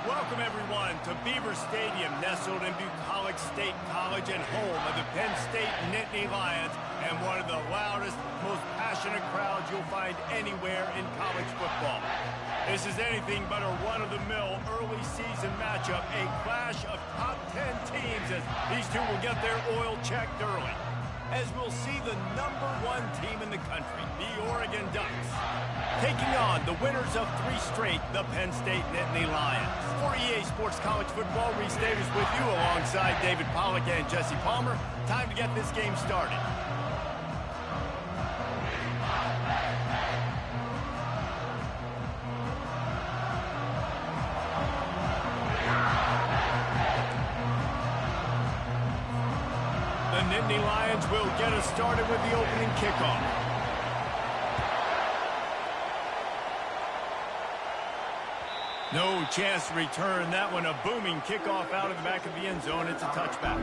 Welcome, everyone, to Beaver Stadium, nestled in Bucolic State College and home of the Penn State Nittany Lions, and one of the loudest, most passionate crowds you'll find anywhere in college football. This is anything but a run-of-the-mill early season matchup, a clash of top 10 teams as these two will get their oil checked early. As we'll see the #1 team in the country, the Oregon Ducks, taking on the winners of 3 straight, the Penn State Nittany Lions. For EA Sports College Football, Reese Davis with you alongside David Pollack and Jesse Palmer. Time to get this game started. The Nittany Lions will get us started with the opening kickoff. No chance to return that one. A booming kickoff out of the back of the end zone. It's a touchback.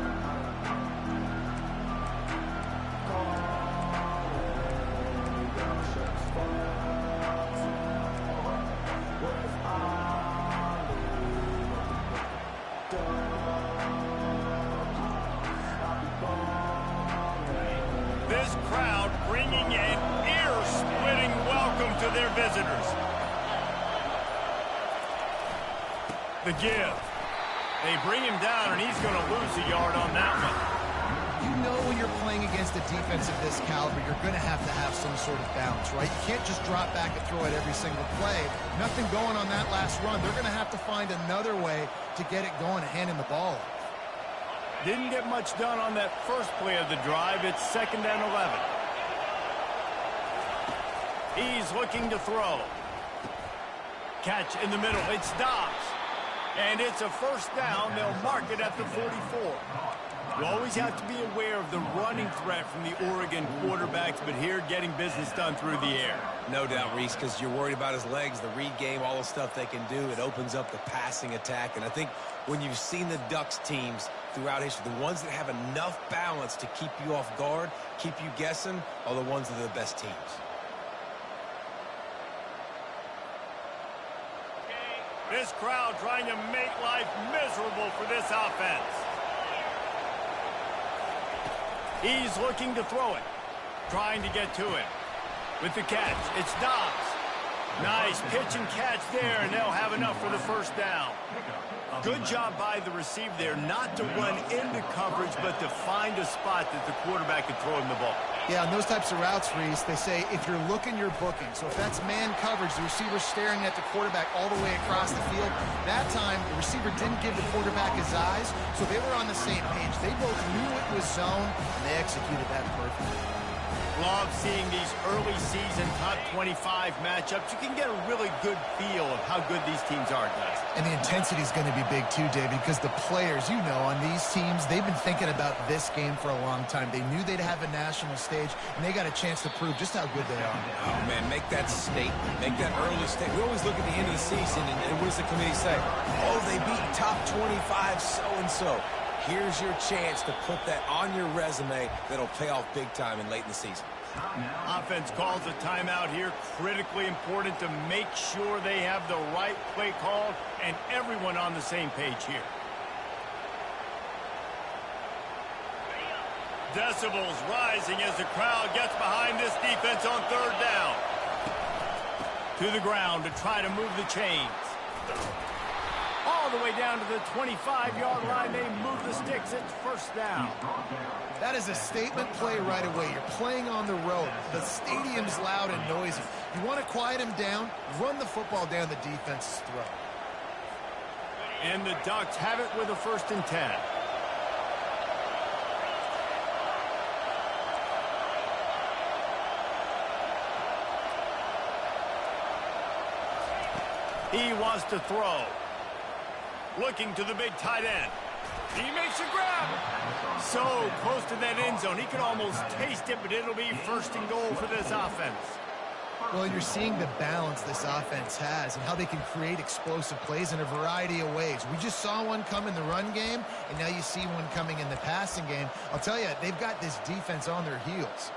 This crowd bringing an ear-splitting welcome to their visitors. The give. They bring him down, and he's going to lose a yard on that one. You know when you're playing against a defense of this caliber, you're going to have some sort of balance, right? You can't just drop back and throw it every single play. Nothing going on that last run. They're going to have to find another way to get it going and hand him the ball. Didn't get much done on that first play of the drive. It's 2nd and 11. He's looking to throw. Catch in the middle. It stops. And it's a first down. They'll mark it at the 44. You always have to be aware of the running threat from the Oregon quarterbacks, but here getting business done through the air. No doubt, Reese, because you're worried about his legs, the read game, all the stuff they can do. It opens up the passing attack. And I think when you've seen the Ducks teams throughout history, the ones that have enough balance to keep you off guard, keep you guessing, are the ones that are the best teams. This crowd trying to make life miserable for this offense. He's looking to throw it. Trying to get to it. With the catch, it's Dobbs. Nice pitch and catch there, and they'll have enough for the first down. Good job by the receiver there, not to run into coverage, but to find a spot that the quarterback can throw him the ball. Yeah, on those types of routes, Reese, they say if you're looking, you're booking. So if that's man coverage, the receiver's staring at the quarterback all the way across the field. That time, the receiver didn't give the quarterback his eyes, so they were on the same page. They both knew it was zone, and they executed that perfectly. Love seeing these early season top 25 matchups. You can get a really good feel of how good these teams are, guys. And the intensity is going to be big too, David, because the players, you know, on these teams, they've been thinking about this game for a long time. They knew they'd have a national stage, and they got a chance to prove just how good they are. Oh, man, make that statement. Make that early statement. We always look at the end of the season, and what does the committee say? Oh, they beat top 25 so-and-so. Here's your chance to put that on your resume that'll pay off big time and late in the season. Offense calls a timeout here. Critically important to make sure they have the right play called and everyone on the same page here. Decibels rising as the crowd gets behind this defense on 3rd down. To the ground to try to move the chains. All the way down to the 25-yard line. They move the sticks. It's 1st down. That is a statement play right away. You're playing on the road. The stadium's loud and noisy. You want to quiet him down, run the football down the defense's throat. And the Ducks have it with a 1st and 10. He wants to throw. Looking to the big tight end. He makes a grab. So close to that end zone. He can almost taste it, but it'll be 1st and goal for this offense. Well, you're seeing the balance this offense has and how they can create explosive plays in a variety of ways. We just saw one come in the run game, and now you see one coming in the passing game. I'll tell you, they've got this defense on their heels.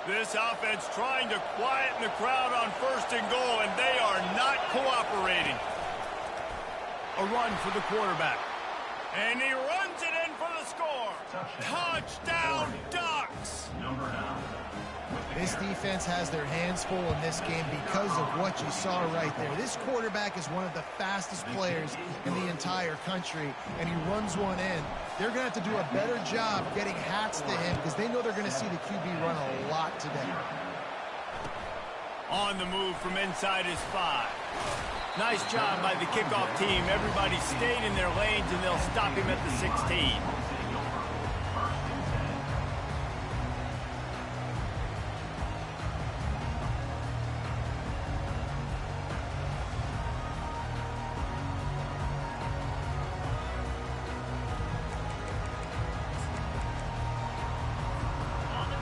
This offense trying to quieten the crowd on 1st and goal, and they are not cooperating. A run for the quarterback. And he runs it in for the score. Touchdown, Ducks! This defense has their hands full in this game because of what you saw right there. This quarterback is one of the fastest players in the entire country, and he runs one in. They're going to have to do a better job getting hats to him because they know they're going to see the QB run a lot today. On the move from inside his 5. Nice job by the kickoff team. Everybody stayed in their lanes, and they'll stop him at the 16.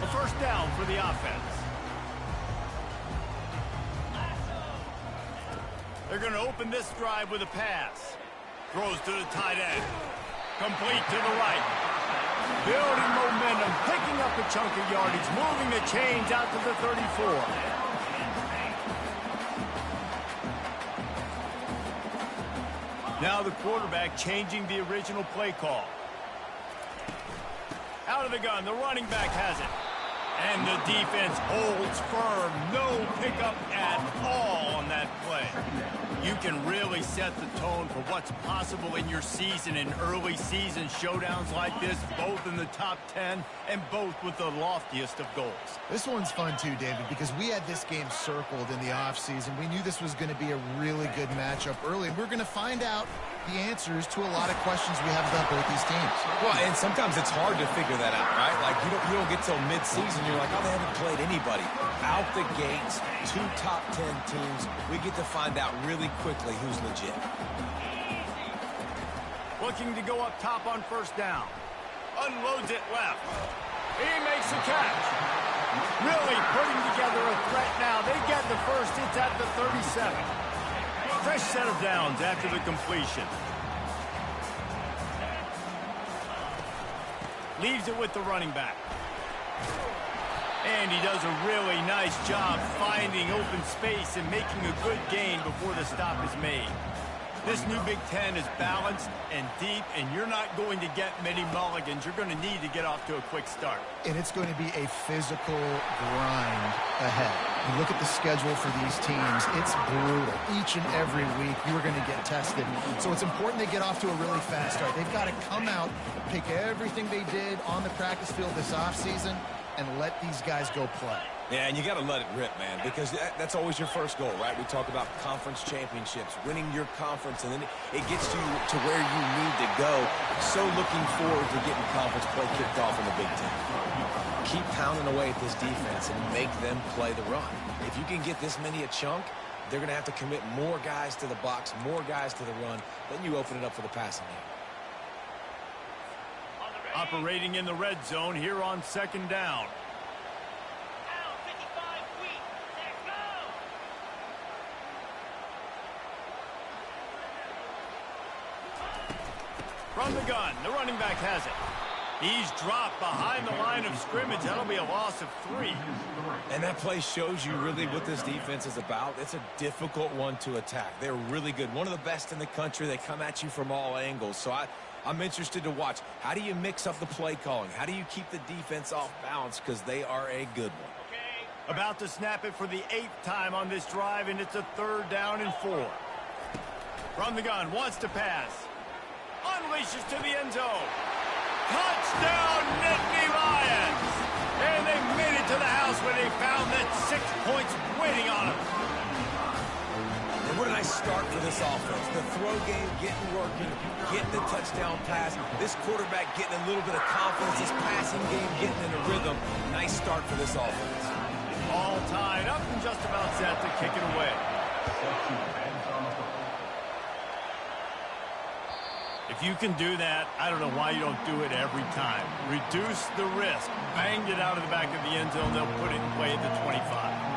A first down for the offense. They're going to open this drive with a pass. Throws to the tight end. Complete to the right. Building momentum, picking up a chunk of yardage, moving the chains out to the 34. Now the quarterback changing the original play call. Out of the gun, the running back has it. And the defense holds firm. No pickup at all on that play. You can really set the tone for what's possible in your season in early season showdowns like this, both in the top 10 and both with the loftiest of goals. This one's fun too, David, because we had this game circled in the offseason. We knew this was going to be a really good matchup early, and we're going to find out the answers to a lot of questions we have about both these teams. Well, and sometimes it's hard to figure that out, right? Like, you don't get till mid-season, you're like, oh, they haven't played anybody. Out the gates, 2 top 10 teams, we get to find out really quickly who's legit. Looking to go up top on first down. Unloads it left. He makes the catch. Really putting together a threat now. They get the first. It's at the 37. Fresh set of downs after the completion. Leaves it with the running back. And he does a really nice job finding open space and making a good gain before the stop is made. This new Big Ten is balanced and deep, and you're not going to get many mulligans. You're going to need to get off to a quick start. And it's going to be a physical grind ahead. You look at the schedule for these teams, it's brutal. Each and every week, you are going to get tested. So it's important they get off to a really fast start. They've got to come out, take everything they did on the practice field this offseason, and let these guys go play. Yeah, and you got to let it rip, man, because that's always your first goal, right? We talk about conference championships, winning your conference, and then it gets you to where you need to go. So looking forward to getting conference play kicked off in the Big Ten. Keep pounding away at this defense and make them play the run. If you can get this many a chunk, they're going to have to commit more guys to the box, more guys to the run. Then you open it up for the passing game. Operating in the red zone here on second down. From the gun, the running back has it. He's dropped behind the line of scrimmage. That'll be a loss of 3. And that play shows you really what this defense is about. It's a difficult one to attack. They're really good. One of the best in the country. They come at you from all angles. So I'm interested to watch. How do you mix up the play calling? How do you keep the defense off balance? Because they are a good one. About to snap it for the 8th time on this drive, and it's a 3rd down and 4. From the gun, wants to pass. Unleashes to the end zone. Touchdown, Nittany Lions! And they made it to the house where they found that 6 points waiting on them. And what a nice start for this offense. The throw game getting working, getting the touchdown pass. This quarterback getting a little bit of confidence. This passing game getting in a rhythm. Nice start for this offense. All tied up and just about set to kick it away. If you can do that, I don't know why you don't do it every time. Reduce the risk. Banged it out of the back of the end zone. They'll put it in play at the 25.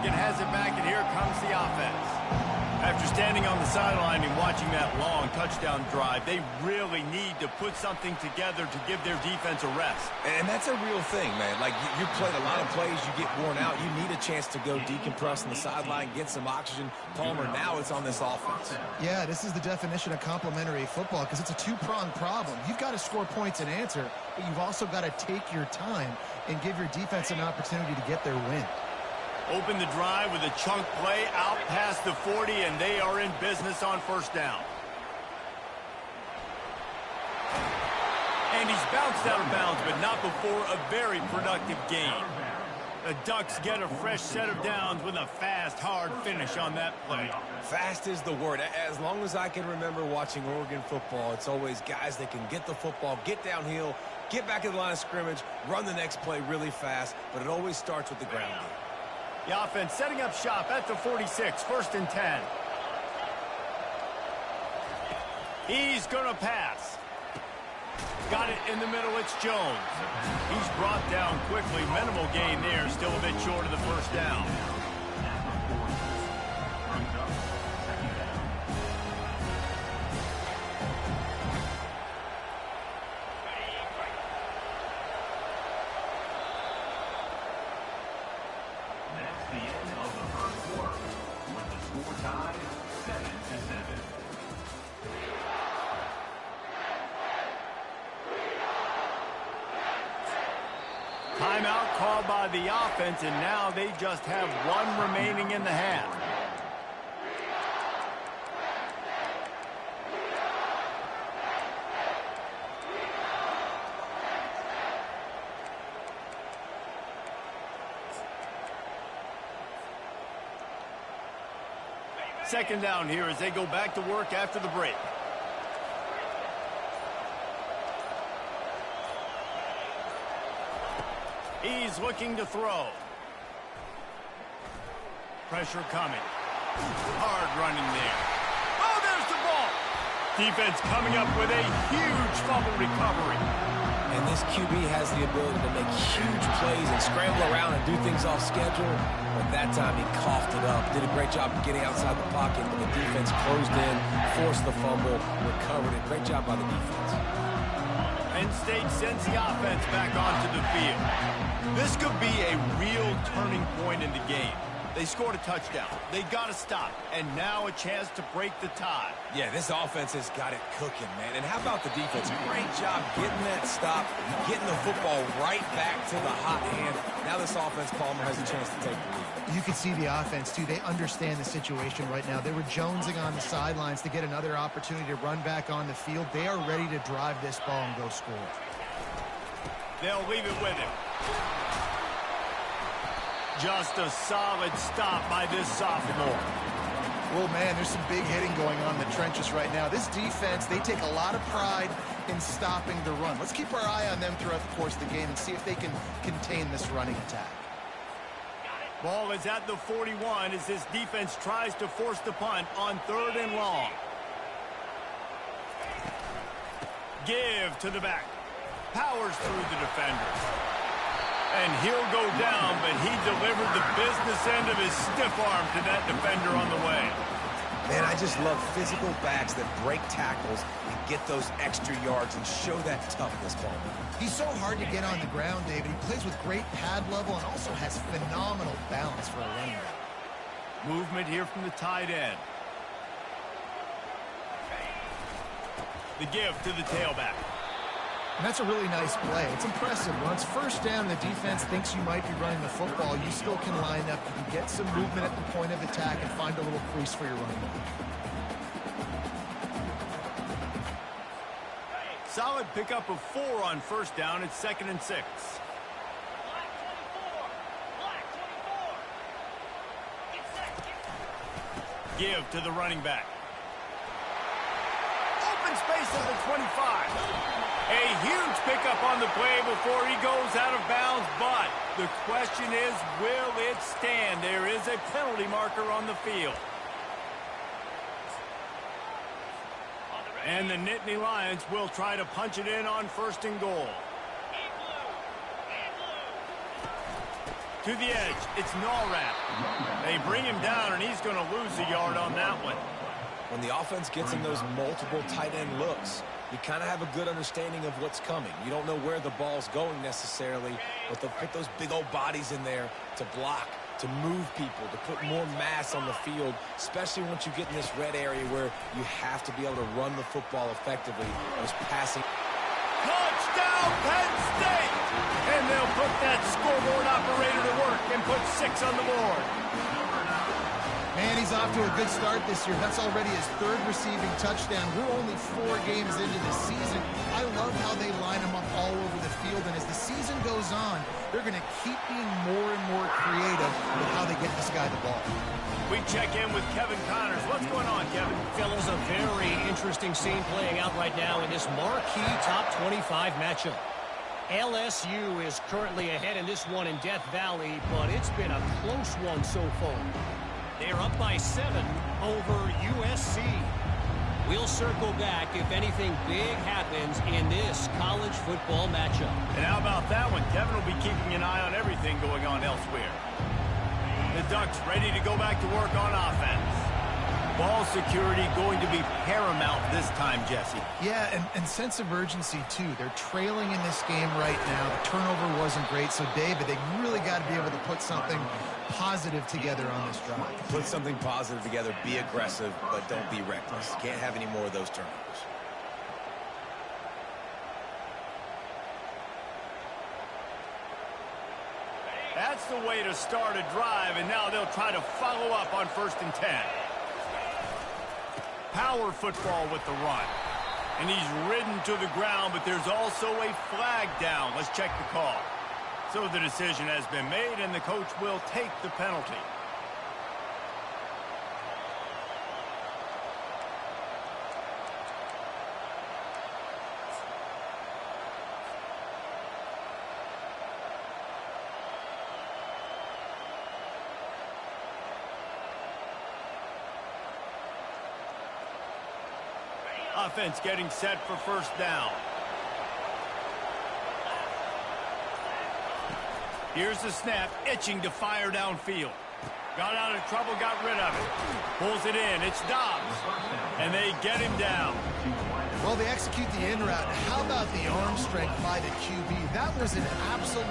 Oregon has it back, and here comes the offense. After standing on the sideline and watching that long touchdown drive, they really need to put something together to give their defense a rest. And that's a real thing, man. Like, you played a lot of plays, you get worn out. You need a chance to go decompress on the sideline, get some oxygen. Palmer, now it's on this offense. Yeah, this is the definition of complementary football because it's a two-pronged problem. You've got to score points and answer, but you've also got to take your time and give your defense an opportunity to get their win. Open the drive with a chunk play out past the 40, and they are in business on first down. And he's bounced out of bounds, but not before a very productive gain. The Ducks get a fresh set of downs with a fast, hard finish on that play. Fast is the word. As long as I can remember watching Oregon football, it's always guys that can get the football, get downhill, get back in the line of scrimmage, run the next play really fast, but it always starts with the ground game. The offense setting up shop at the 46, 1st and 10. He's going to pass. Got it in the middle, it's Jones. He's brought down quickly. Minimal gain there, still a bit short of the first down. Timeout called by the offense, and now they just have one remaining in the half. Second down here as they go back to work after the break. He's looking to throw. Pressure coming. Hard running there. Oh, there's the ball. Defense coming up with a huge fumble recovery. And this QB has the ability to make huge plays and scramble around and do things off schedule. But that time he coughed it up. Did a great job of getting outside the pocket, but the defense closed in, forced the fumble, recovered it. Great job by the defense. Penn State sends the offense back onto the field. This could be a real turning point in the game. They scored a touchdown. They got to stop. And now a chance to break the tie. Yeah, this offense has got it cooking, man. And how about the defense? Great job getting that stop, getting the football right back to the hot hand. Now this offense, Palmer, has a chance to take the lead. You can see the offense, too. They understand the situation right now. They were jonesing on the sidelines to get another opportunity to run back on the field. They are ready to drive this ball and go score. They'll leave it with him. Just a solid stop by this sophomore. Well, man, there's some big hitting going on in the trenches right now. This defense, they take a lot of pride in stopping the run. Let's keep our eye on them throughout the course of the game and see if they can contain this running attack. Ball is at the 41 as this defense tries to force the punt on 3rd and long. Give to the back. Powers through the defenders. And he'll go down, but he delivered the business end of his stiff arm to that defender on the way. Man, I just love physical backs that break tackles and get those extra yards and show that toughness, Palmer. He's so hard to get on the ground, David. He plays with great pad level and also has phenomenal balance for a running back. Movement here from the tight end. The give to the tailback. And that's a really nice play. It's impressive. When it's first down, the defense thinks you might be running the football. You still can line up. You can get some movement at the point of attack and find a little crease for your running back. Solid pickup of 4 on first down. It's 2nd and 6. Give to the running back. Open space at the 25. A huge pickup on the play before he goes out of bounds, but the question is, will it stand? There is a penalty marker on the field. And the Nittany Lions will try to punch it in on 1st and goal. To the edge, it's Norrad. They bring him down, and he's going to lose a yard on that one. When the offense gets in those multiple tight end looks, you kind of have a good understanding of what's coming. You don't know where the ball's going necessarily, but they'll put those big old bodies in there to block, to move people, to put more mass on the field, especially once you get in this red area where you have to be able to run the football effectively. Those passing. Touchdown, Penn State! And they'll put that scoreboard operator to work and put 6 on the board. Man, he's off to a good start this year. That's already his 3rd receiving touchdown. We're only 4 games into the season. I love how they line him up all over the field. And as the season goes on, they're going to keep being more and more creative with how they get this guy the ball. We check in with Kevin Connors. What's going on, Kevin? Fellas, a very interesting scene playing out right now in this marquee top 25 matchup. LSU is currently ahead in this one in Death Valley, but it's been a close one so far. They're up by 7 over USC. We'll circle back if anything big happens in this college football matchup. And how about that one? Kevin will be keeping an eye on everything going on elsewhere. The Ducks ready to go back to work on offense. Ball security going to be paramount this time, Jesse. Yeah, and sense of urgency, too. They're trailing in this game right now. The turnover wasn't great, so David, they really got to be able to put something positive together on this drive. Put something positive together, be aggressive, but don't be reckless. Can't have any more of those turnovers. That's the way to start a drive, and now they'll try to follow up on 1st and 10. Power football with the run. And he's ridden to the ground, but there's also a flag down. Let's check the call. So the decision has been made, and the coach will take the penalty. Offense getting set for 1st down. Here's the snap, itching to fire downfield. Got out of trouble, got rid of it. Pulls it in, it's Dobbs. And they get him down. Well, they execute the in route. How about the arm strength by the QB? That was an absolute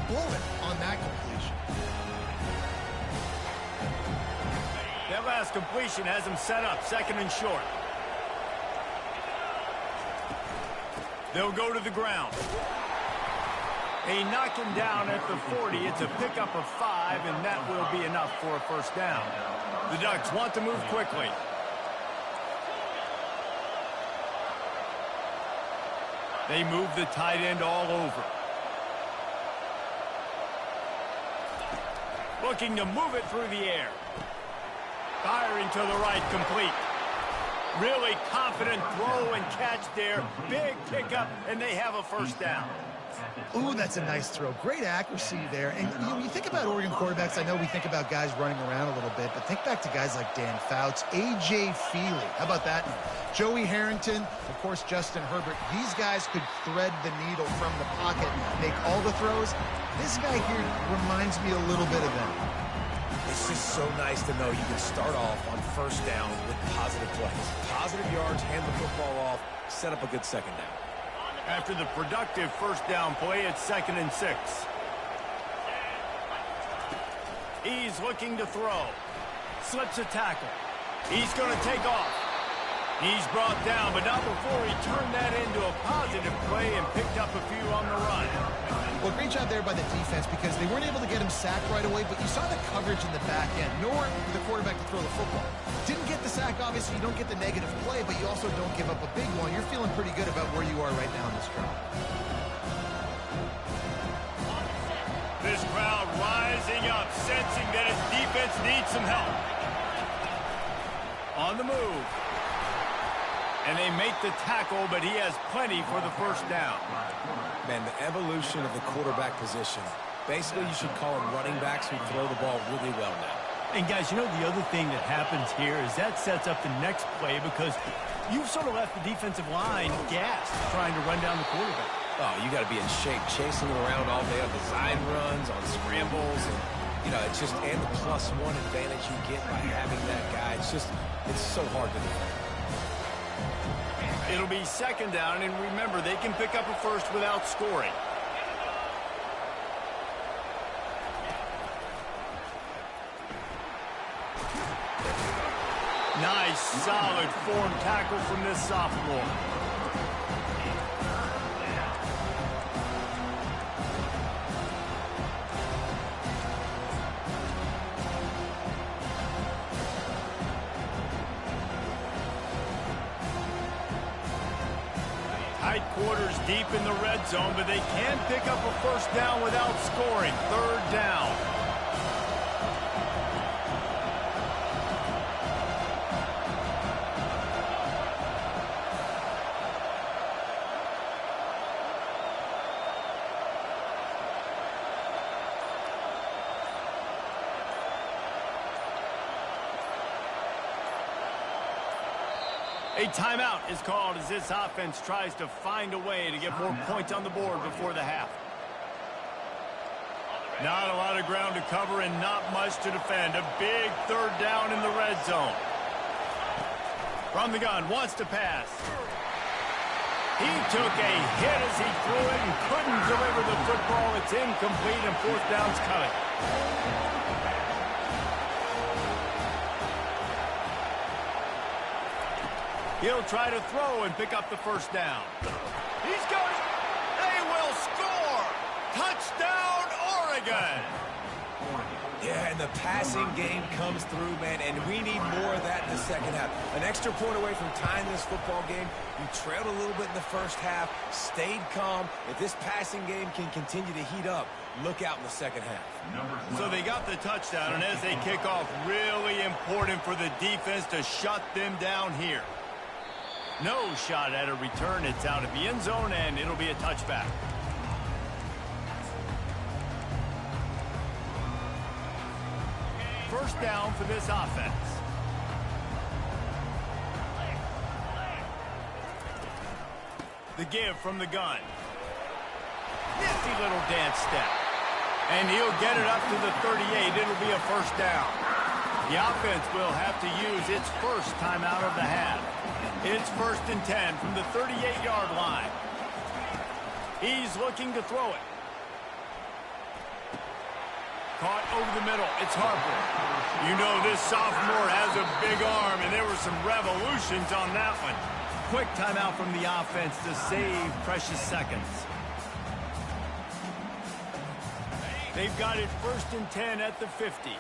bullet on that completion. That last completion has him set up, 2nd and short. They'll go to the ground. They knock him down at the 40. It's a pickup of 5, and that will be enough for a 1st down. The Ducks want to move quickly. They move the tight end all over. Looking to move it through the air. Firing to the right, complete. Really confident throw and catch there. Big pickup, and they have a 1st down. Ooh, that's a nice throw. Great accuracy there. And you think about Oregon quarterbacks, I know we think about guys running around a little bit, but think back to guys like Dan Fouts, A.J. Feely. How about that? Joey Harrington, of course, Justin Herbert. These guys could thread the needle from the pocket, make all the throws. This guy here reminds me a little bit of them. It's just so nice to know you can start off on 1st down with positive plays. Positive yards, hand the football off, set up a good 2nd down. After the productive 1st down play, it's 2nd and 6. He's looking to throw. Slips a tackle. He's going to take off. He's brought down, but not before he turned that into a positive play and picked up a few on the run. Well, great job there by the defense because they weren't able to get him sacked right away, but you saw the coverage in the back end, nor the quarterback to throw the football. Didn't get the sack, obviously. You don't get the negative play, but you also don't give up a big one. You're feeling pretty good about where you are right now in this drive. This crowd rising up, sensing that his defense needs some help. On the move. And they make the tackle, but he has plenty for the 1st down. Man, the evolution of the quarterback position. Basically, you should call them running backs who throw the ball really well now. And, guys, you know the other thing that happens here is that sets up the next play because you've sort of left the defensive line gassed trying to run down the quarterback. Oh, you got to be in shape, chasing him around all day on design runs, on scrambles, and, you know, it's just, and the +1 advantage you get by having that guy. It's so hard to defend. It'll be second down, and remember, they can pick up a first without scoring. Nice, solid form tackle from this sophomore. Tight quarters deep in the red zone, but they can pick up a first down without scoring. Third down. A timeout is called as this offense tries to find a way to get more points on the board before the half. Not a lot of ground to cover and not much to defend. A big third down in the red zone. From the gun, wants to pass. He took a hit as he threw it and couldn't deliver the football. It's incomplete and fourth down's coming. He'll try to throw and pick up the first down. He's going. They will score. Touchdown, Oregon. Yeah, and the passing game comes through, man, and we need more of that in the second half. An extra point away from tying this football game. You trailed a little bit in the first half, stayed calm. If this passing game can continue to heat up, look out in the second half. So they got the touchdown, and as they kick off, really important for the defense to shut them down here. No shot at a return. It's out of the end zone, and it'll be a touchback. First down for this offense. The give from the gun. Nifty little dance step. And he'll get it up to the 38. It'll be a first down. The offense will have to use its first timeout of the half. It's 1st and 10 from the 38-yard line. He's looking to throw it. Caught over the middle. It's Harper. You know this sophomore has a big arm, and there were some revolutions on that one. Quick timeout from the offense to save precious seconds. They've got it 1st and 10 at the 50.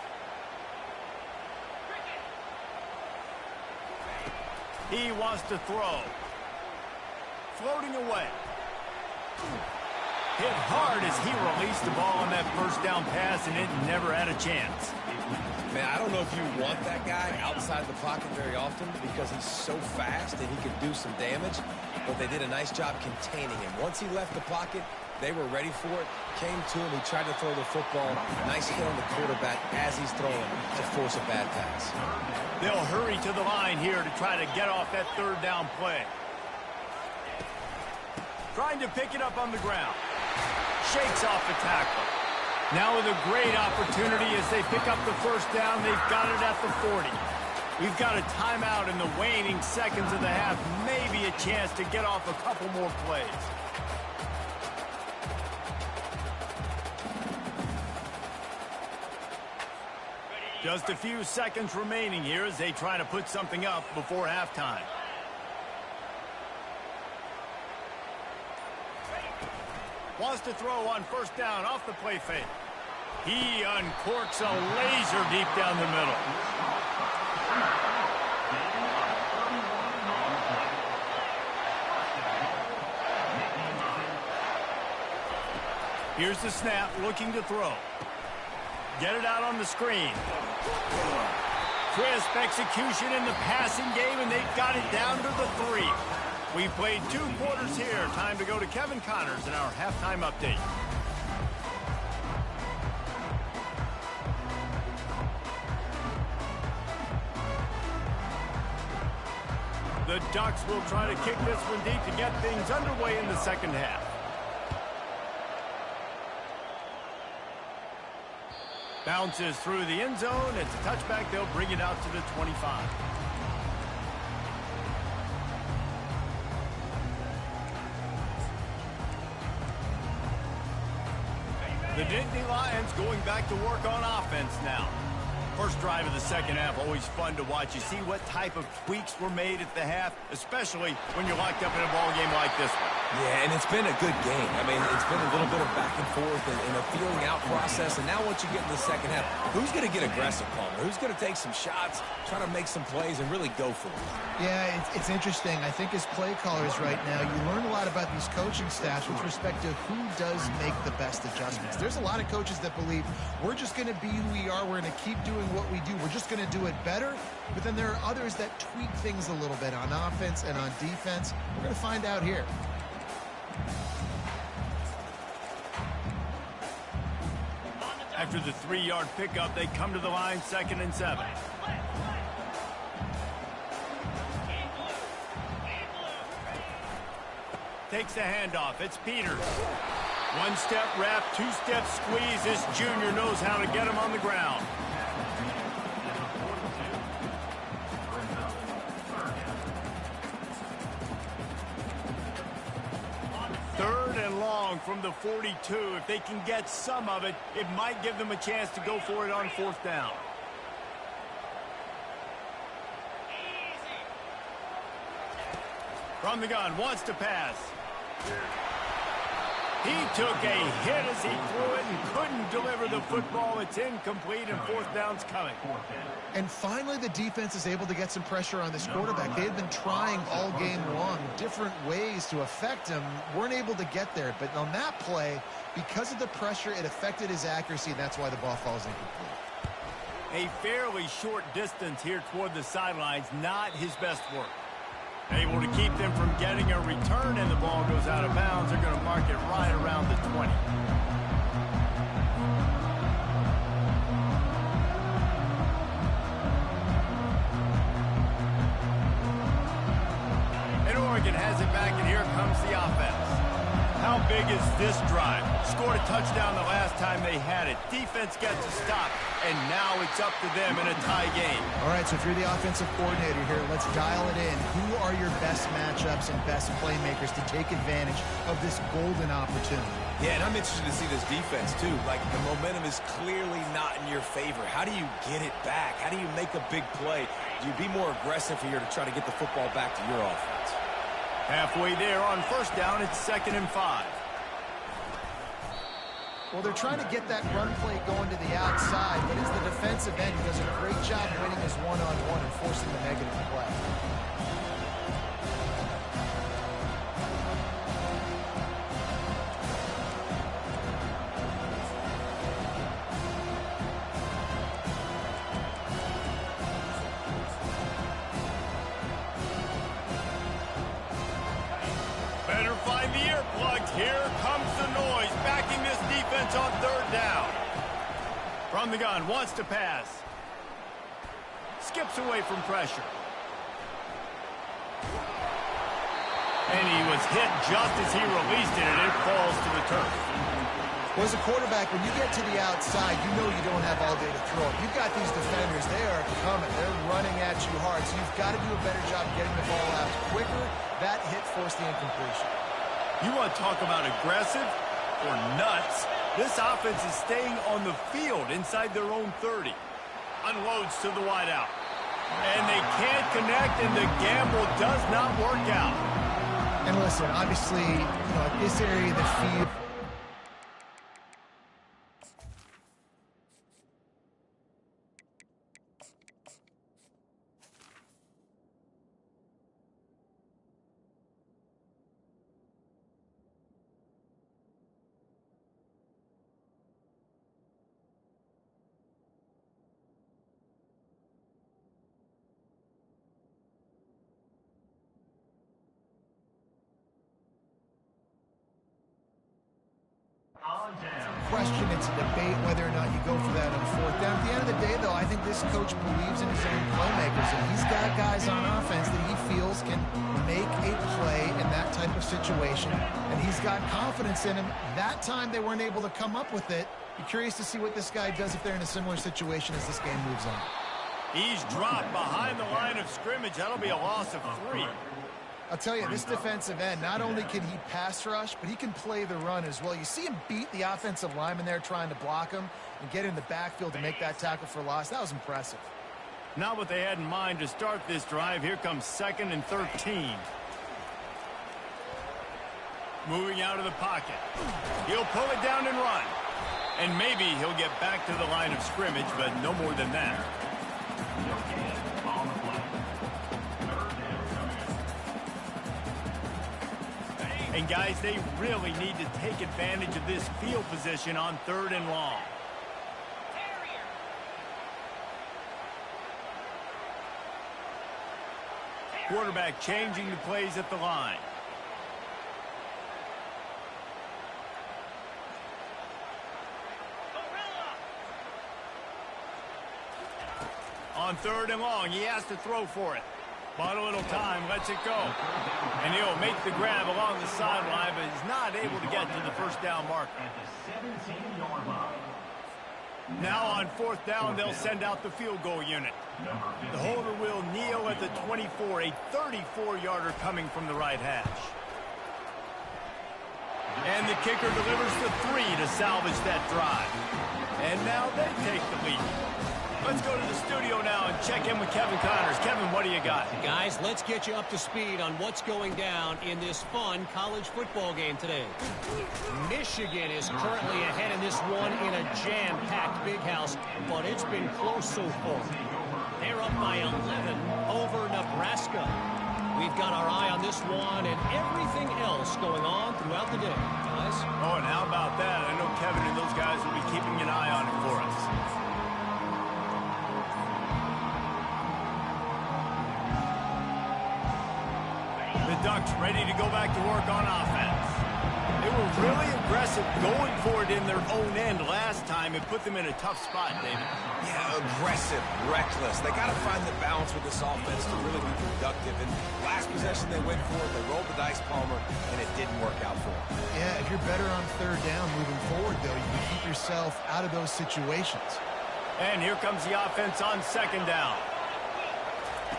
He wants to throw. Floating away. Hit hard as he released the ball on that first down pass, and it never had a chance. Man, I don't know if you want that guy outside the pocket very often because he's so fast and he can do some damage, but they did a nice job containing him. Once he left the pocket, they were ready for it, came to him, he tried to throw the football. Nice hit on the quarterback as he's throwing to force a bad pass. They'll hurry to the line here to try to get off that third down play. Trying to pick it up on the ground. Shakes off the tackle. Now with a great opportunity as they pick up the first down, they've got it at the 40. We've got a timeout in the waning seconds of the half. Maybe a chance to get off a couple more plays. Just a few seconds remaining here as they try to put something up before halftime. Wants to throw on first down off the play fake. He uncorks a laser deep down the middle. Here's the snap, looking to throw. Get it out on the screen. Crisp execution in the passing game, and they've got it down to the 3. We've played 2 quarters here. Time to go to Kevin Connors in our halftime update. The Ducks will try to kick this one deep to get things underway in the second half. Bounces through the end zone. It's a touchback. They'll bring it out to the 25. The Nittany Lions going back to work on offense now. First drive of the second half, always fun to watch. You see what type of tweaks were made at the half, especially when you're locked up in a ball game like this one. Yeah, and it's been a good game. I mean, it's been a little bit of back and forth and a feeling out process. And now once you get in the second half, who's going to get aggressive, Palmer? Who's going to take some shots, try to make some plays, and really go for it? Yeah, it's interesting. I think as play callers right now, you learn a lot about these coaching staffs with respect to who does make the best adjustments. There's a lot of coaches that believe we're just going to be who we are. We're going to keep doing what we do. We're just going to do it better. But then there are others that tweak things a little bit on offense and on defense. We're going to find out here. After the 3-yard pickup, they come to the line 2nd and 7. Takes the handoff. It's Peters. One-step wrap, two-step squeeze. This junior knows how to get him on the ground. Third and long from the 42. If they can get some of it, it might give them a chance to go for it on 4th down. From the gun, wants to pass. He took a hit as he threw it and couldn't deliver the football. It's incomplete, and 4th down's coming. And finally, the defense is able to get some pressure on this quarterback. They had been trying all game long different ways to affect him. Weren't able to get there. But on that play, because of the pressure, it affected his accuracy, and that's why the ball falls incomplete. A fairly short distance here toward the sidelines, not his best work. Able to keep them from getting a return, and the ball goes out of bounds. They're going to mark it right around the 20. And Oregon has it back, and here comes the offense. How big is this drive? Scored a touchdown the last time they had it. Defense gets a stop, and now it's up to them in a tie game. All right, so if you're the offensive coordinator here, let's dial it in. Who are your best matchups and best playmakers to take advantage of this golden opportunity? Yeah, and I'm interested to see this defense, too. Like, the momentum is clearly not in your favor. How do you get it back? How do you make a big play? Do you be more aggressive here to try to get the football back to your offense? Halfway there on 1st down, it's 2nd and 5. Well, they're trying to get that run play going to the outside, but it's the defensive end who does a great job winning his one-on-one and forcing the negative play. Better find the earplugs. Here comes the noise, backing this defense on 3rd down. From the gun, wants to pass. Skips away from pressure. And he was hit just as he released it, and it falls to the turf. Well, as a quarterback, when you get to the outside, you know you don't have all day to throw it. You've got these defenders. They are coming. They're running at you hard, so you've got to do a better job getting the ball out quicker. That hit forced the incompletion. You want to talk about aggressive or nuts? This offense is staying on the field inside their own 30. Unloads to the wideout. And they can't connect, and the gamble does not work out. And listen, obviously, at this area of the field, question, it's a debate whether or not you go for that on 4th down. At the end of the day, though, I think this coach believes in his own playmakers, and he's got guys on offense that he feels can make a play in that type of situation, and he's got confidence in him. That time they weren't able to come up with it, Be curious to see what this guy does if they're in a similar situation as this game moves on. He's dropped behind the line of scrimmage. That'll be a loss of 3. I'll tell you, this defensive end, not only can he pass rush, but he can play the run as well. You see him beat the offensive lineman there trying to block him and get in the backfield to make that tackle for loss. That was impressive. Not what they had in mind to start this drive. Here comes 2nd and 13. Moving out of the pocket. He'll pull it down and run. And maybe he'll get back to the line of scrimmage, but no more than that. And guys, they really need to take advantage of this field position on 3rd and long. Quarterback changing the plays at the line. On 3rd and long, he has to throw for it. But a little time, lets it go. And he'll make the grab along the sideline, but he's not able to get to the first down marker. Now on 4th down, they'll send out the field goal unit. The holder will kneel at the 24, a 34-yarder coming from the right hash. And the kicker delivers the 3 to salvage that drive. And now they take the lead. Let's go to the studio now and check in with Kevin Connors. Kevin, what do you got? Guys, let's get you up to speed on what's going down in this fun college football game today. Michigan is currently ahead in this one in a jam-packed big house, but it's been close so far. They're up by 11 over Nebraska. We've got our eye on this one and everything else going on throughout the day, guys. Oh, and how about that? I know Kevin and those guys will be keeping an eye on it for us. The Ducks ready to go back to work on offense. They were really aggressive going for it in their own end last time. It put them in a tough spot, David. Yeah, aggressive, reckless. They got to find the balance with this offense to really be productive. And last possession they went for it, they rolled the dice, Palmer, and it didn't work out for them. Yeah, if you're better on 3rd down moving forward, though, you can keep yourself out of those situations. And here comes the offense on 2nd down.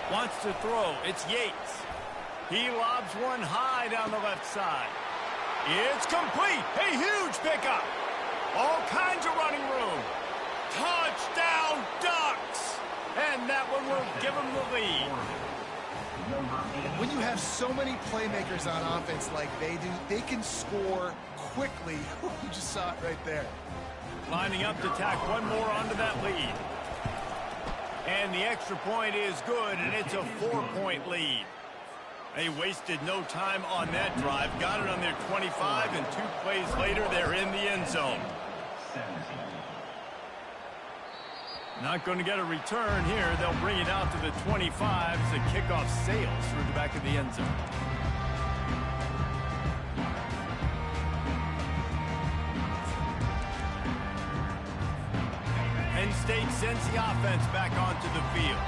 Wants to throw. It's Yates. He lobs one high down the left side. It's complete. A huge pickup. All kinds of running room. Touchdown, Ducks. And that one will give them the lead. When you have so many playmakers on offense like they do, they can score quickly. You just saw it right there. Lining up to tack one more onto that lead. And the extra point is good, and it's a 4-point lead. They wasted no time on that drive. Got it on their 25, and 2 plays later, they're in the end zone. Not going to get a return here. They'll bring it out to the 25 as the kickoff sails through the back of the end zone. Penn State sends the offense back onto the field.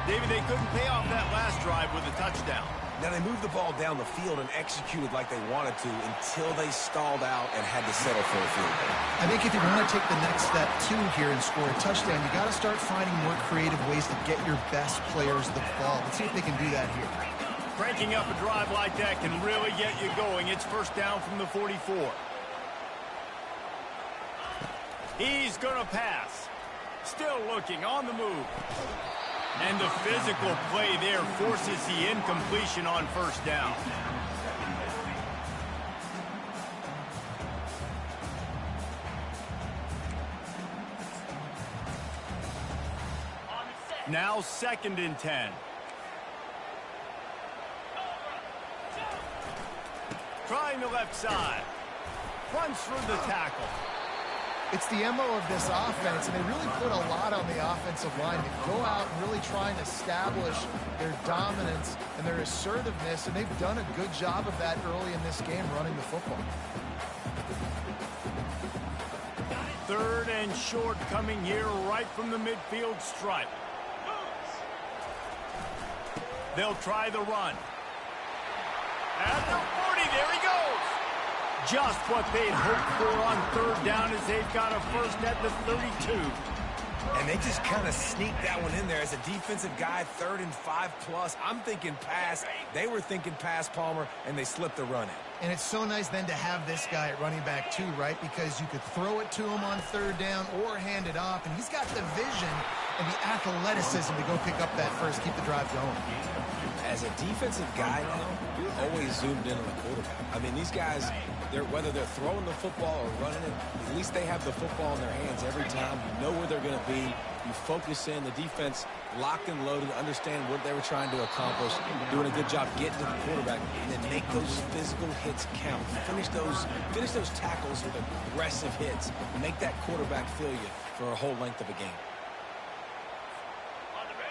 David, they couldn't pay off that last drive with a touchdown. Now, they moved the ball down the field and executed like they wanted to until they stalled out and had to settle for a field goal. I think if you want to take the next step, too, here and score a touchdown, you got to start finding more creative ways to get your best players the ball. Let's see if they can do that here. Cranking up a drive like that can really get you going. It's 1st down from the 44. He's going to pass. Still looking on the move. And the physical play there forces the incompletion on 1st down. Now 2nd and 10. Trying the left side. Runs through the tackle. It's the MO of this offense, and they really put a lot on the offensive line to go out and really try and establish their dominance and their assertiveness, and they've done a good job of that early in this game running the football. 3rd and short coming here right from the midfield stripe. They'll try the run. At the 40, there he goes. just what they'd hoped for on third down as they've got a first at the 32. And they just kind of sneaked that one in there. As a defensive guy, 3rd and 5+. I'm thinking pass. They were thinking pass, Palmer, and they slipped the run in. And it's so nice then to have this guy at running back too, right? Because you could throw it to him on third down or hand it off, and he's got the vision and the athleticism to go pick up that first, keep the drive going. As a defensive guy now, you're always zoomed in on the quarterback. I mean, these guys, whether they're throwing the football or running it, at least they have the football in their hands every time. You know where they're going to be. You focus in. The defense locked and loaded, understand what they were trying to accomplish, doing a good job getting to the quarterback, and then make those physical hits count. Finish those tackles with aggressive hits. Make that quarterback feel you for a whole length of a game.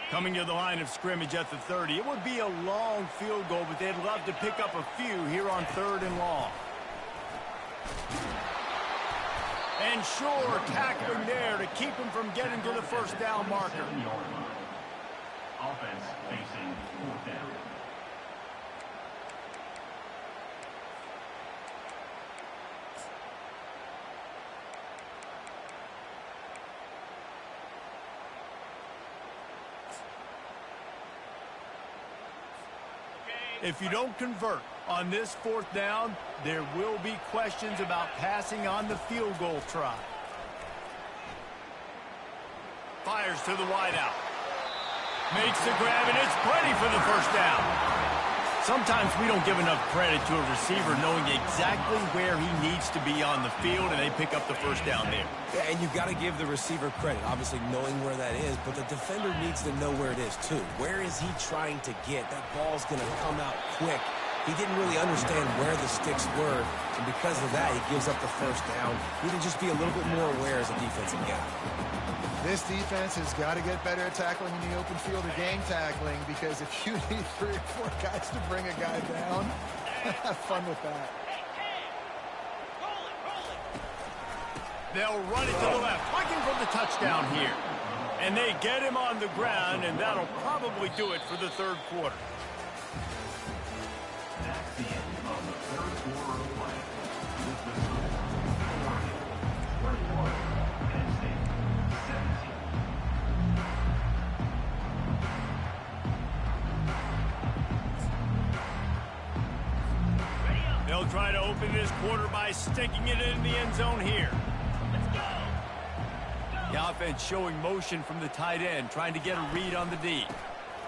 Coming to the line of scrimmage at the 30. It would be a long field goal, but they'd love to pick up a few here on 3rd and long. And sure, tackling there to keep him from getting to the first down marker. Offense facing 4th down. If you don't convert on this 4th down, there will be questions about passing on the field goal try. Fires to the wideout. Makes the grab, and it's plenty for the first down. Sometimes we don't give enough credit to a receiver knowing exactly where he needs to be on the field, and they pick up the first down there. Yeah, and you've got to give the receiver credit, obviously knowing where that is, but the defender needs to know where it is too. Where is he trying to get? That ball's going to come out quick. He didn't really understand where the sticks were, and because of that, he gives up the first down. We need to just be a little bit more aware as a defensive guy. This defense has got to get better at tackling in the open field or gang tackling, because if you need 3 or 4 guys to bring a guy down, have fun with that. They'll run it to the left, looking for the touchdown here. And they get him on the ground, and that'll probably do it for the 3rd quarter. That's the end of the 3rd quarter of play. With the 21, Penn State 17. They'll try to open this quarter by sticking it in the end zone here. The offense showing motion from the tight end, trying to get a read on the D.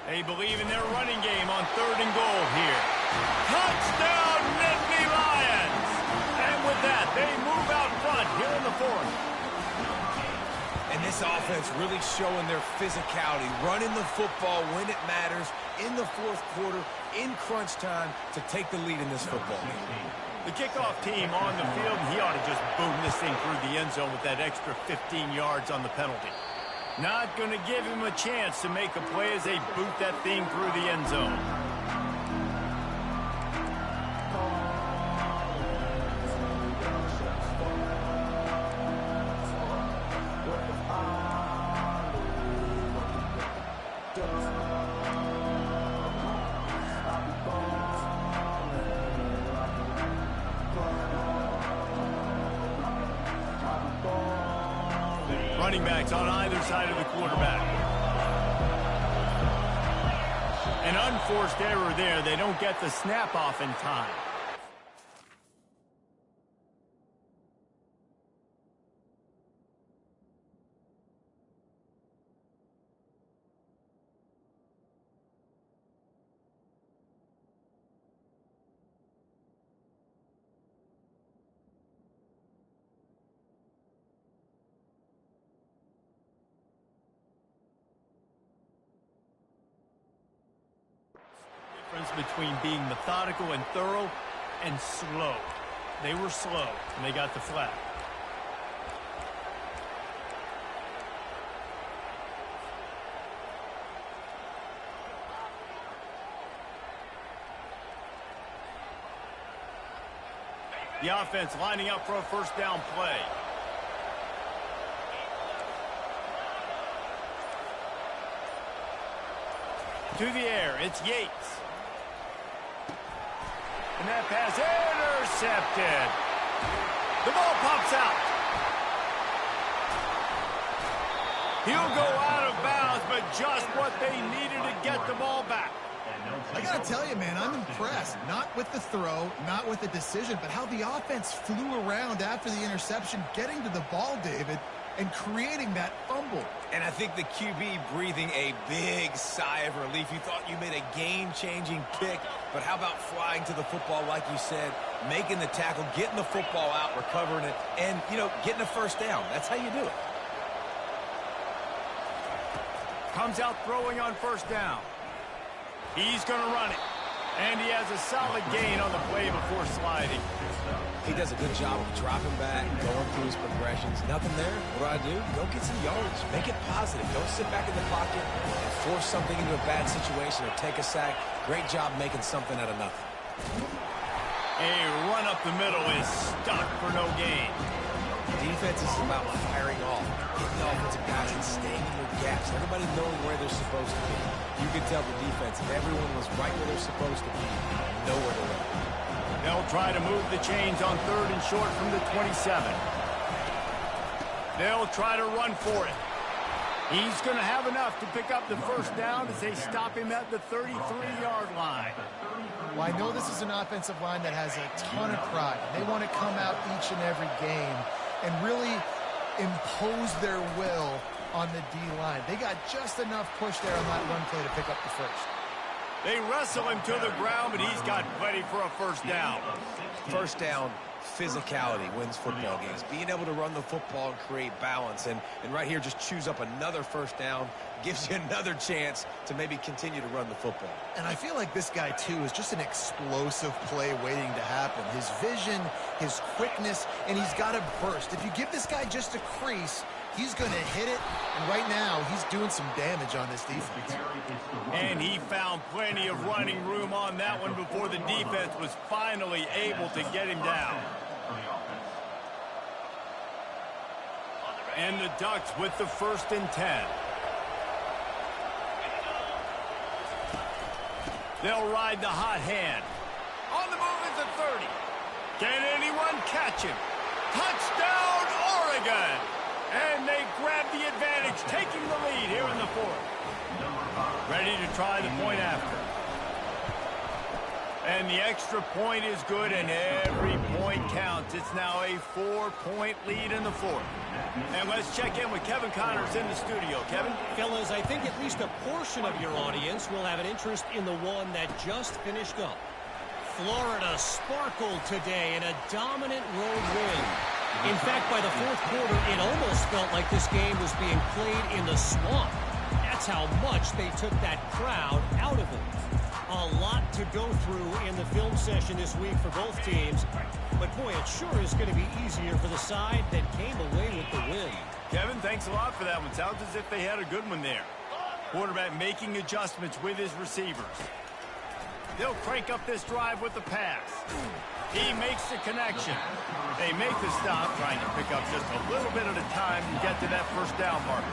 They believe in their running game on 3rd and goal here. Touchdown, Nittany Lions! And with that, they move out front here in the 4th. And this offense really showing their physicality, running the football when it matters, in the 4th quarter, in crunch time, to take the lead in this football game. The kickoff team on the field, and he ought to just boom this thing through the end zone with that extra 15 yards on the penalty. Not going to give him a chance to make a play as they boot that thing through the end zone. Running backs on either side of the quarterback. An unforced error there. They don't get the snap off in time. Between being methodical and thorough and slow. They were slow, and they got the flag. The offense lining up for a first down play. To the air, it's Yates. And that pass intercepted. The ball pops out. He'll go out of bounds, but just what they needed to get the ball back. I got to tell you, man, I'm impressed. Not with the throw, not with the decision, but how the offense flew around after the interception, getting to the ball, David, and creating that fumble. And I think the QB breathing a big sigh of relief. You thought you made a game-changing pick, but how about flying to the football, like you said, making the tackle, getting the football out, recovering it, and, you know, getting a first down. That's how you do it. Comes out throwing on first down. He's going to run it. And he has a solid gain on the play before sliding. He does a good job of dropping back, going through his progressions. Nothing there. What do? Go get some yards. Make it positive. Don't sit back in the pocket and force something into a bad situation or take a sack. Great job making something out of nothing. A run up the middle is stuck for no gain. Defense is about firing off, hitting the offensive guys and staying in their gaps. Everybody knowing where they're supposed to be. You can tell the defense, if everyone was right where they're supposed to be, nowhere to run. They'll try to move the chains on 3rd and short from the 27. They'll try to run for it. He's going to have enough to pick up the first down as they stop him at the 33-yard line. Well, I know this is an offensive line that has a ton of pride. They want to come out each and every game and really impose their will on the D-line. They got just enough push there on that run play to pick up the first. They wrestle him to the ground, but he's got plenty for a first down. First down, physicality wins football games. Being able to run the football and create balance. And right here, just choose up another first down, gives you another chance to maybe continue to run the football. And I feel like this guy, too, is just an explosive play waiting to happen. His vision, his quickness, and he's got a burst. If you give this guy just a crease, he's going to hit it, and right now he's doing some damage on this defense. And he found plenty of running room on that one before the defense was finally able to get him down. And the Ducks with the 1st and 10. They'll ride the hot hand. On the move is the 30. Can anyone catch him? Touchdown, Oregon! And they grab the advantage, taking the lead here in the 4th. Ready to try the point after. And the extra point is good, and every point counts. It's now a 4-point lead in the 4th. And let's check in with Kevin Connors in the studio. Kevin? Fellas, I think at least a portion of your audience will have an interest in the one that just finished up. Florida sparkled today in a dominant road win. In fact, by the 4th quarter, it almost felt like this game was being played in the swamp. That's how much they took that crowd out of it. A lot to go through in the film session this week for both teams. But, boy, it sure is going to be easier for the side that came away with the win. Kevin, thanks a lot for that one. Sounds as if they had a good one there. Quarterback making adjustments with his receivers. They'll crank up this drive with the pass. He makes the connection. They make the stop, trying to pick up just a little bit at a time to get to that first down marker.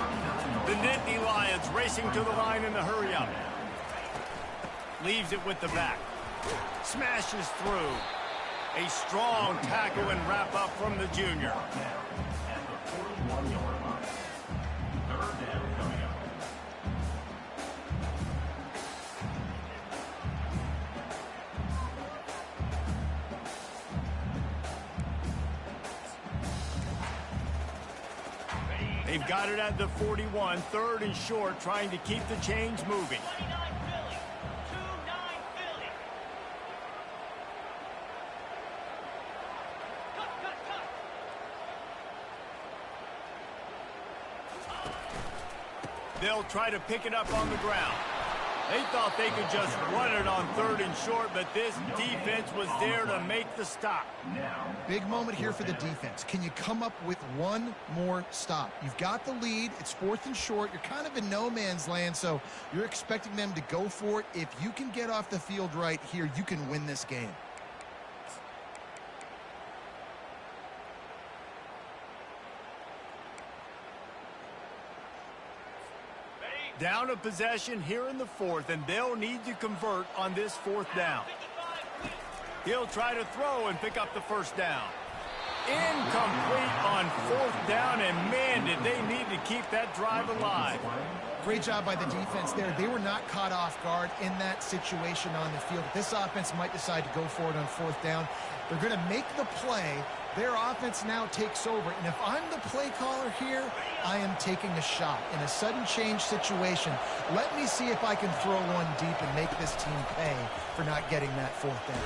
The Nittany Lions racing to the line in the hurry-up. Leaves it with the back. Smashes through. A strong tackle and wrap-up from the junior. They've got it at the 41, 3rd and short, trying to keep the chains moving. They'll try to pick it up on the ground. They thought they could just run it on 3rd and short, but this defense was there to make the stop. Big moment here for the defense. Can you come up with one more stop? You've got the lead. It's 4th and short. You're kind of in no man's land, so you're expecting them to go for it. If you can get off the field right here, you can win this game. Down a possession here in the 4th, and they'll need to convert on this 4th down. He'll try to throw and pick up the first down. Incomplete on 4th down, and man, did they need to keep that drive alive. Great job by the defense there. They were not caught off guard in that situation on the field. This offense might decide to go for it on 4th down. They're going to make the play. Their offense now takes over. And if I'm the play caller here, I am taking a shot. In a sudden change situation, let me see if I can throw one deep and make this team pay for not getting that 4th down.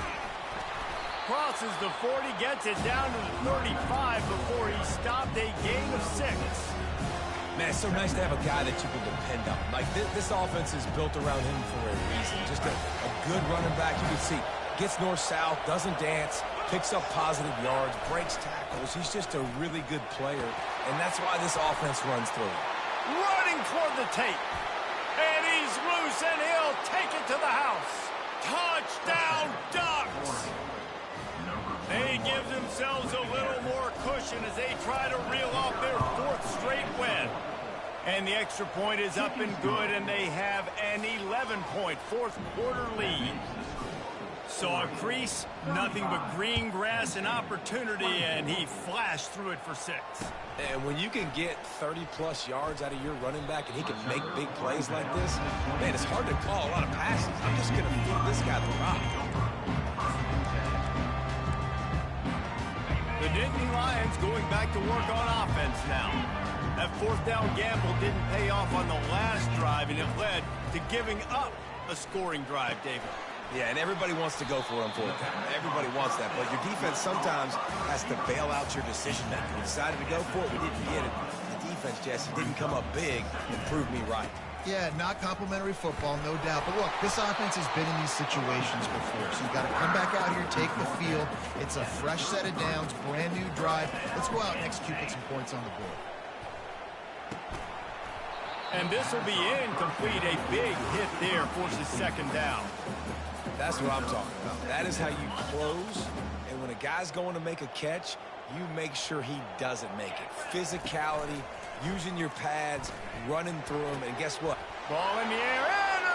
Crosses the 40, gets it down to the 35 before he stopped a gain of 6. Man, it's so nice to have a guy that you can depend on. Like, this offense is built around him for a reason. Just a good running back. You can see, gets north-south, doesn't dance, picks up positive yards, breaks tackles. He's just a really good player, and that's why this offense runs through him. Running toward the tape. And he's loose, and he'll take it to the house. Touchdown, Ducks! They give themselves a little more cushion as they try to reel off their 4th straight win. And the extra point is up and good, and they have an 11-point 4th quarter lead. So a crease, nothing but green grass and opportunity, and he flashed through it for 6. And when you can get 30-plus yards out of your running back and he can make big plays like this, man, it's hard to call a lot of passes. I'm just going to feed this guy the rock. The Nittany Lions going back to work on offense now. That 4th down gamble didn't pay off on the last drive, and it led to giving up a scoring drive, David. Yeah, and everybody wants to go for it on 4th down. Everybody wants that, but your defense sometimes has to bail out your decision-making. We decided to go for it. We didn't get it. The defense, Jesse, didn't come up big and prove me right. Yeah, not complimentary football, no doubt. But look, this offense has been in these situations before. So you've got to come back out here, take the field. It's a fresh set of downs, brand new drive. Let's go out and execute, get some points on the board. And this will be incomplete. A big hit there forces 2nd down. That's what I'm talking about. That is how you close. And when a guy's going to make a catch, you make sure he doesn't make it. Physicality, using your pads, running through them, and guess what? Ball in the air,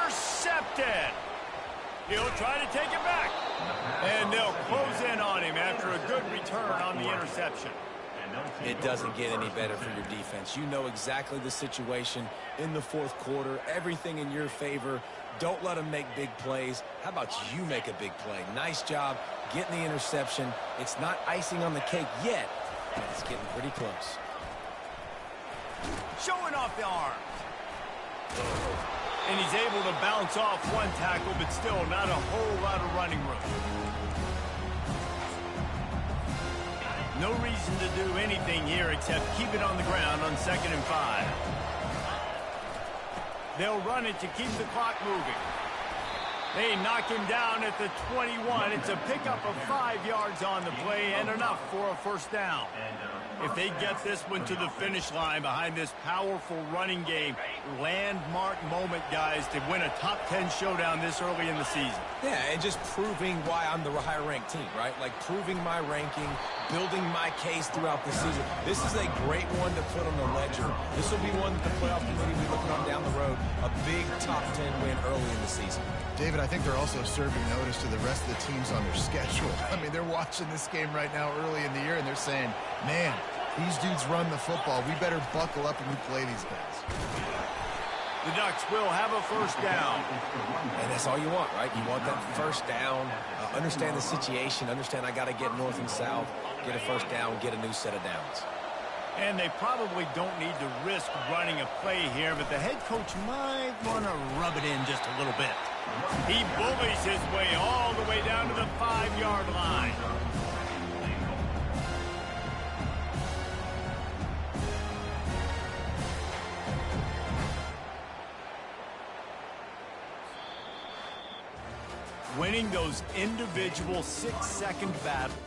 intercepted. He'll try to take it back. And they'll close in on him after a good return on the interception. It doesn't get any better for your defense. You know exactly the situation in the 4th quarter, everything in your favor. Don't let them make big plays. How about you make a big play? Nice job getting the interception. It's not icing on the cake yet, but it's getting pretty close. Showing off the arms. And he's able to bounce off one tackle, but still not a whole lot of running room. No reason to do anything here except keep it on the ground on 2nd and 5. They'll run it to keep the clock moving. They knock him down at the 21. It's a pickup of 5 yards on the play and enough for a 1st down. If they get this one to the finish line behind this powerful running game, landmark moment, guys, to win a top 10 showdown this early in the season. Yeah, and just proving why I'm the higher-ranked team, right? Like proving my ranking, building my case throughout the season. This is a great one to put on the ledger. This will be one that the playoff committee will be looking on down the road. A big top 10 win early in the season. David, I think they're also serving notice to the rest of the teams on their schedule. I mean, they're watching this game right now early in the year, and they're saying, man, these dudes run the football. We better buckle up when we play these guys. The Ducks will have a 1st down. And that's all you want, right? You want that 1st down, understand the situation, understand I got to get north and south, get a 1st down, get a new set of downs. And they probably don't need to risk running a play here, but the head coach might want to rub it in just a little bit. He bullies his way all the way down to the 5-yard line. Winning those individual 6-second battles.